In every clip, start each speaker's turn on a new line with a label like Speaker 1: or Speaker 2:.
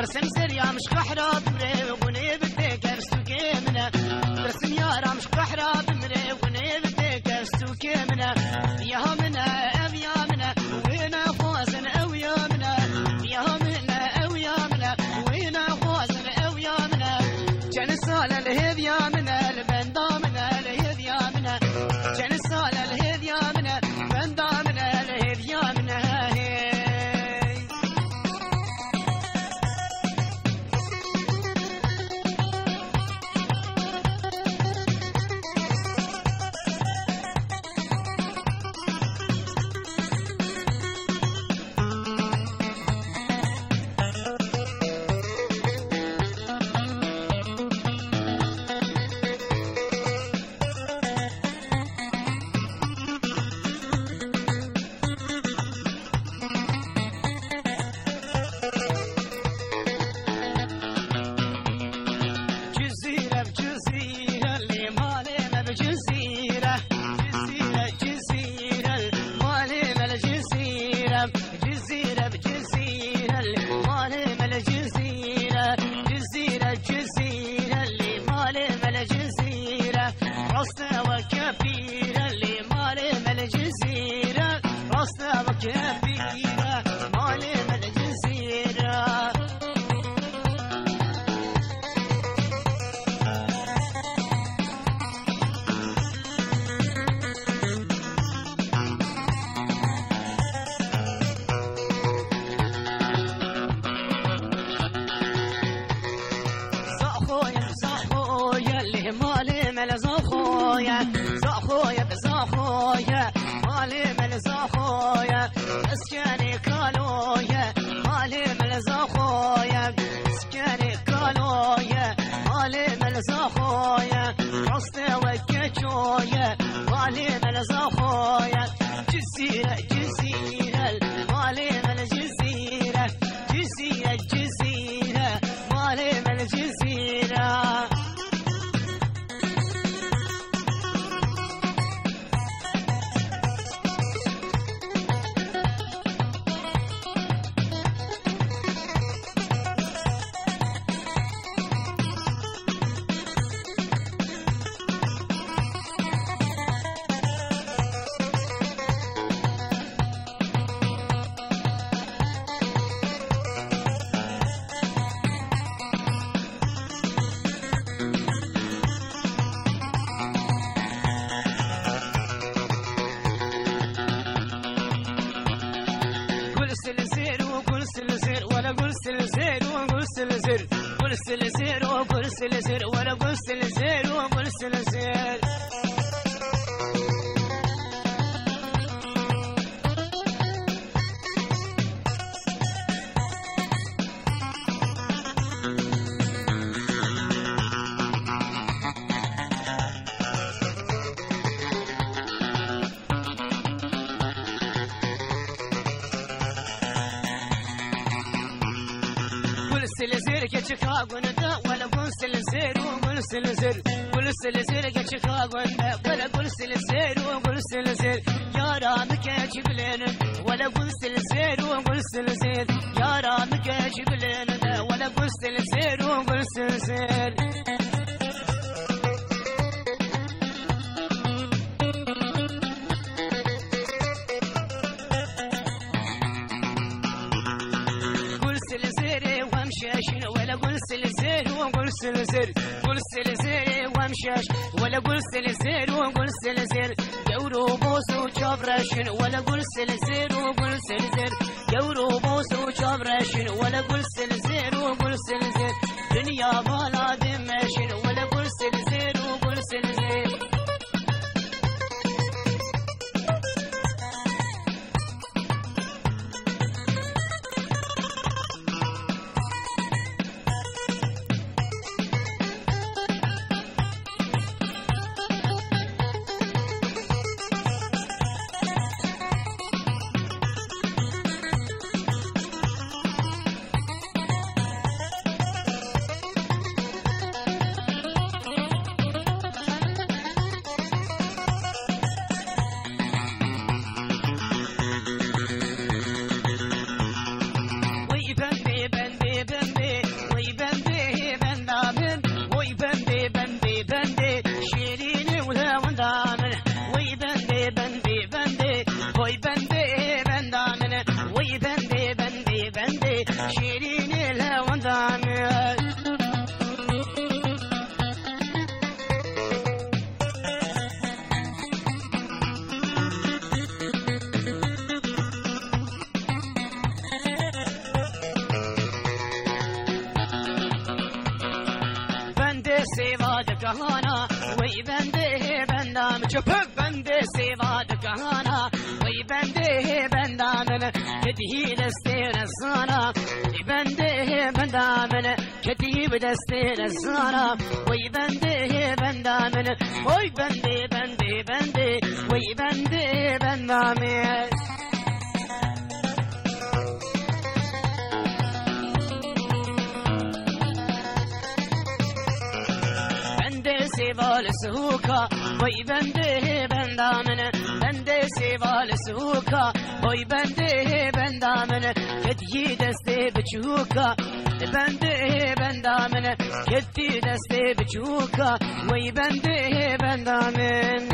Speaker 1: برسم سريا مش كحرة بمري وبني بديك ارسوكي منا برسم يارا مش كحرة بمري وبني بديك ارسوكي منا يا منا ام يا منا وينا خوازن او يا منا يا منا او يا منا وينا خوازن او يا منا كان سال الهذ يا منا البندا منا الهذ يا منا كان سال الهذ يا منا بندا منا الهذ يا منا زخويا مالي من زخويا اسكني كالويا مالي من زخويا اسكني كالويا مالي من زخويا رصنا وكتشويا مالي من زخويا جزيرة جزيرة مالي من جزيرة جزيرة جزيرة مالي من جزيرة قول سلسير وقول سلسير ولا قول سلسير وقول سلسير سلسير كشكاغو ندا ولا قول سلسير وقول سلسير قول سلسير كشكاغو ندا ولا قول سلسير وقول سلسير يا رامك جبلين ولا قول سلسير وقول سلسير يا رامك جبلين ولا قول سلسير وقول سلسير ولا قول سلسير وقول سلسير قول سلسير وامشاش ولا قول سلسير وقول سلسير يورو بوس وجبرشن ولا قول سلسير وقول سلسير يورو بوس وجبرشن ولا قول سلسير وقول سلسير دنيا بالا دمشن ولا قول سلسير وقول سلسير سيفاد كهانا وي بنده بندام شبك بنده سيفاد كهانا وي بنده بندام كتي دستين الزانا بنده بندام كتي بدستين الزانا وي بنده بندام وي بنده بنده بنده وي بنده بندام سيفال سوكا وي بنده بندامن بنده سيفال سوكا وي بنده بندامن كتي دستي بچوكا بنده بندامن كتي دستي بچوكا وي بنده بندامن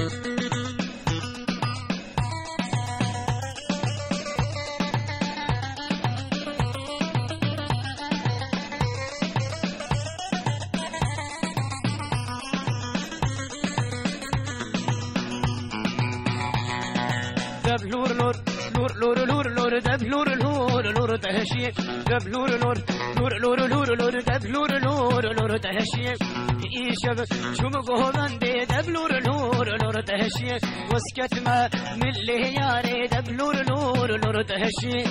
Speaker 1: دبلور لور لور لور لور لور دبلور لور لور تهشي دبلور لور لور لور لور لور دبلور لور لور تهشي يشب شوم قهوندي دبلور لور لور تهشي وسكت ما من اللي ياري دبلور لور لور تهشي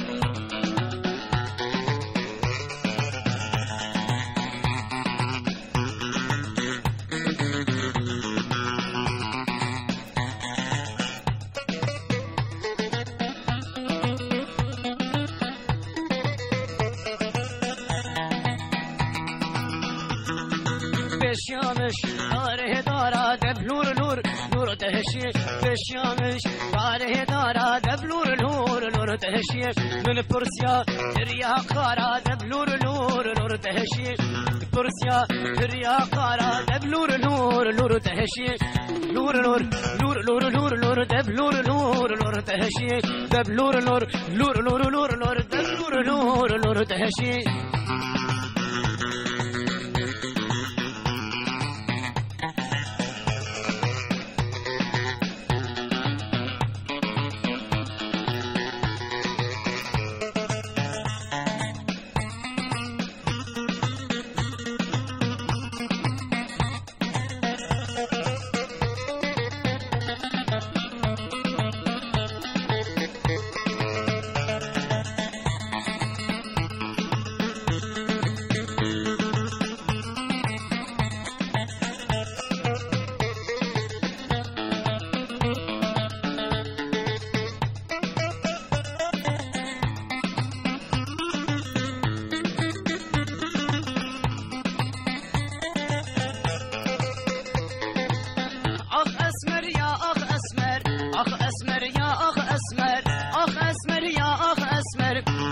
Speaker 1: بشيامش داره دارا دبلور لور لور تهشي بشيامش داره دارا دبلور لور لور تهشي من برسيا دريا قارا دبلور لور لور تهشي برسيا دريا قارا دبلور لور لور تهشي لور لور لور لور لور لور دبلور لور لور تهشي دبلور لور لور لور لور لور دبلور لور لور تهشي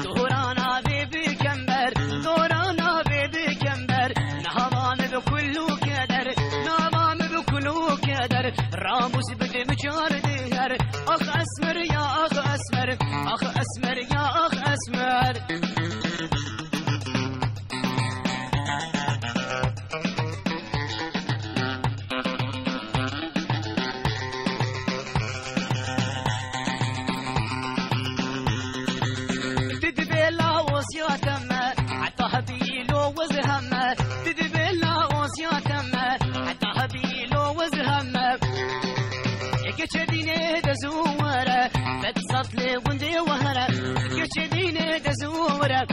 Speaker 1: دورانا بيبي كمبر دورانا بيبي كمبر نهضان بكل كدر نهضان بكل كدر راموس بدي مجار دهر اخ اسمر يا اخ اسمر اخ اسمر يا اخ اسمر كشديني دزورة بتصط لي وندي وهنا كشديني دزورة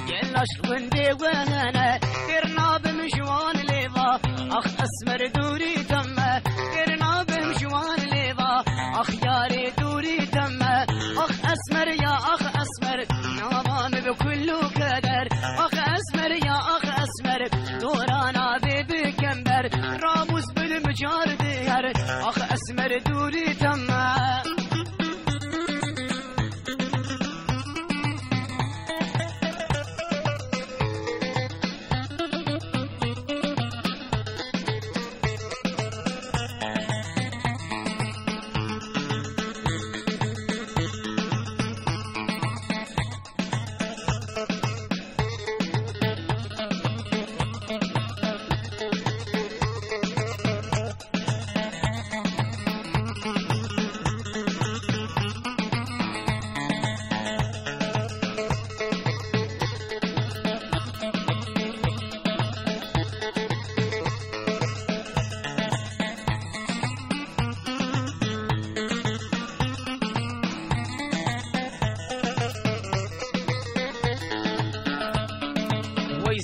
Speaker 1: يلاش وندي وهنا كرنا بمشوان ليضا اخ اسمر دوري تمه كرنا بمشوان ليضا اخ ياري دوري تمه اخ اسمر يا اخ اسمر نظام بكل كدر اخ اسمر يا اخ اسمر دورانا بيبي كمبر راموس بالمجار ديار اخ اسمر دوري تمه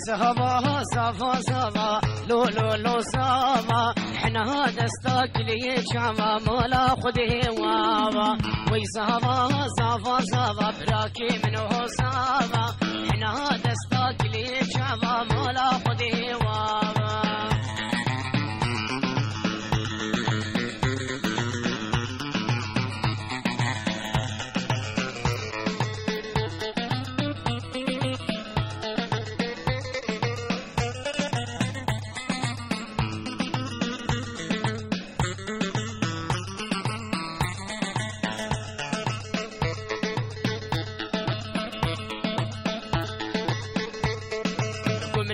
Speaker 1: ويسهبها صفا صفا لو لو لو صفا حنا دستك لي شاما مولا خده وابا ويسهبها صفا صفا براكي منه صفا حنا دستك لي شاما مولا خده وابا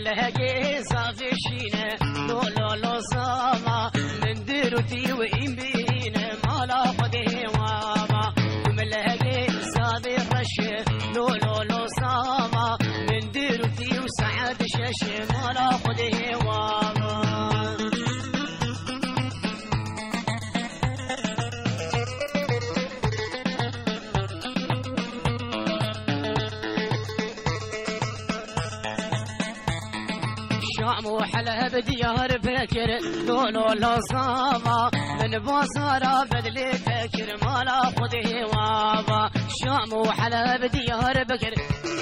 Speaker 1: لهجي صافي شينا لو لو لو صاما من ديرتي وإن بينا ما لا خده وابا من لهجي صافي رش لو لو لو صاما من ديرتي وسعد شش ما لا خده وابا وحلها بديار فكر لو لو لو صاما من بصارة بدلي فكر ما لا خده وابا شام وحلها بديار بكر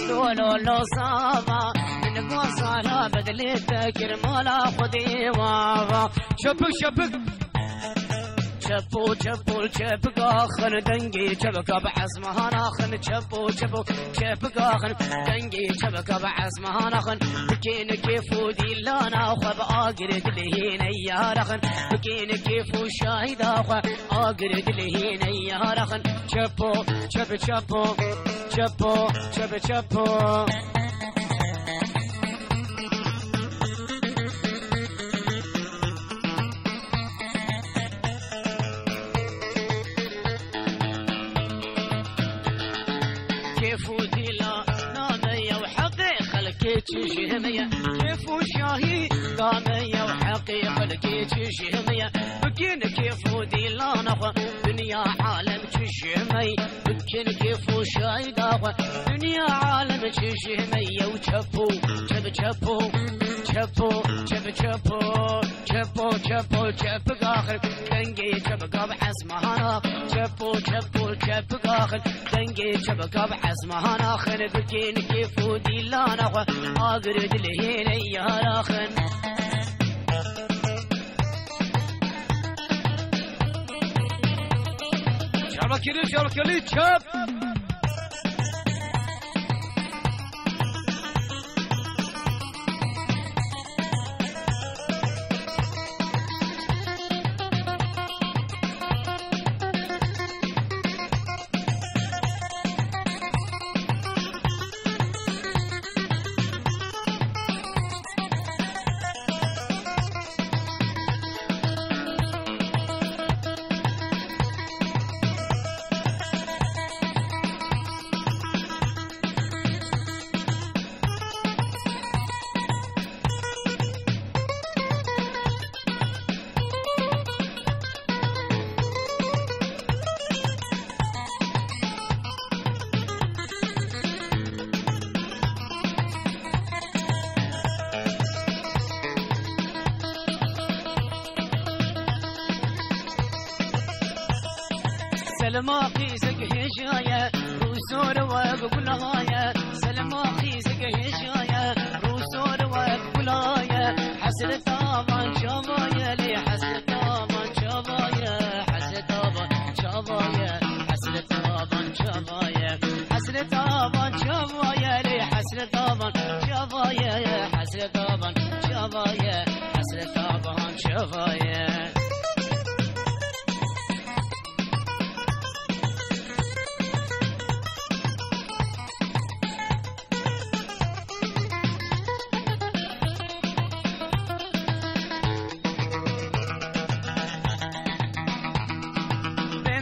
Speaker 1: لو لو لو صاما من بصارة بدلي فكر ما لا خده وابا شبك شبك شبو شبو شبك آخر دنجي شبك بعزمها ناخن شبو شبو شبك آخر دنجي شبك بعزمها ناخن بكين كيفو دي لانا خب آقرد لهين يا رخن بكين كيفو شاهد آخر آقرد لهين يا رخن شبو شب شبو شبو شب شبو تشهمية كيف شاهي قامية وحقيقة لكي تشهمية بكين كيف دي لا نخوة دنيا عالم تشهمي بكين كيف شاهي قاوة دنيا عالم تشهمية وشبو شب شبو شبو شب شبو شبو شبو شب قاخر دنجي شب قاب حسمهانا شبو شبو شب قاخر دنجي شب قاب حسمهانا خن بكين كيف دي لا نخوة أقرد لهين يا راخن شعبك يلي شعبك يلي شاب سلما قيسك هشايا روسور وقبلايا سلما قيسك هشايا روسور وقبلايا حسن طابان شبايا لي حسن طابان شبايا حسن طابان شبايا حسن طابان شبايا حسن طابان شبايا لي حسن طابان شبايا حسن طابان شبايا حسن طابان شبايا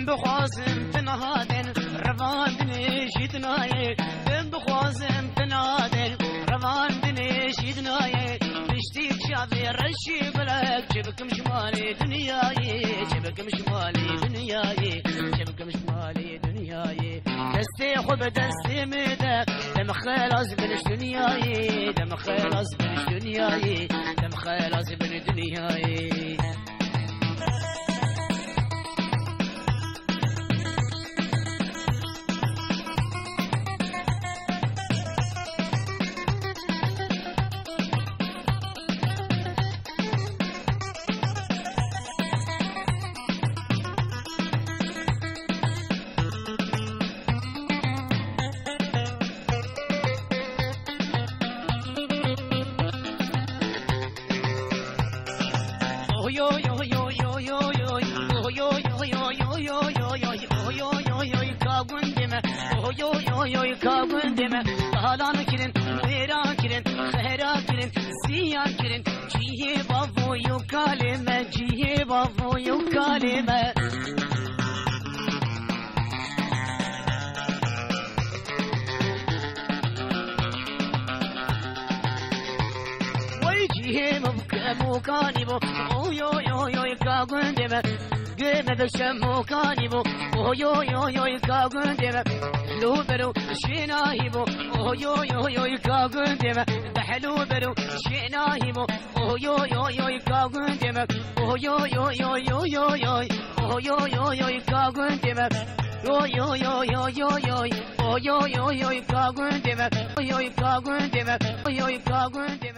Speaker 1: بخوازم تنهادن روان دنيشي تنايه بخوازم تنهادن روان دنيشي تنايه بشتيك يا في الرشي بلك شبكم شمالي دنياي شبكم شمالي دنياي شبكم شمالي دنياي دستي خب دستي مدى دم خلاص من دنياي دم خلاص من دنياي دم خلاص من دنياي yo yo yo yo yo yo yo yo yo yo yo yo yo yo yo yo kavundime yo yo yo kavundime halan kirin vera kirin khera kirin siya kirin cihe babu yo kalime cihe babu yo kalime مكانبو يو يو يو كاغندم جيم بشم مكانبو يو يو يو كاغندم لو برو شيناهبو يو يو يو كاغندم بحلو برو شيناهبو يو يو يو كاغندم يو يو يو يو يو يو يو يو يو كاغندم yo yo yo yo yo yo yo yo yo yo kagundeme yo kagundeme yo kagundeme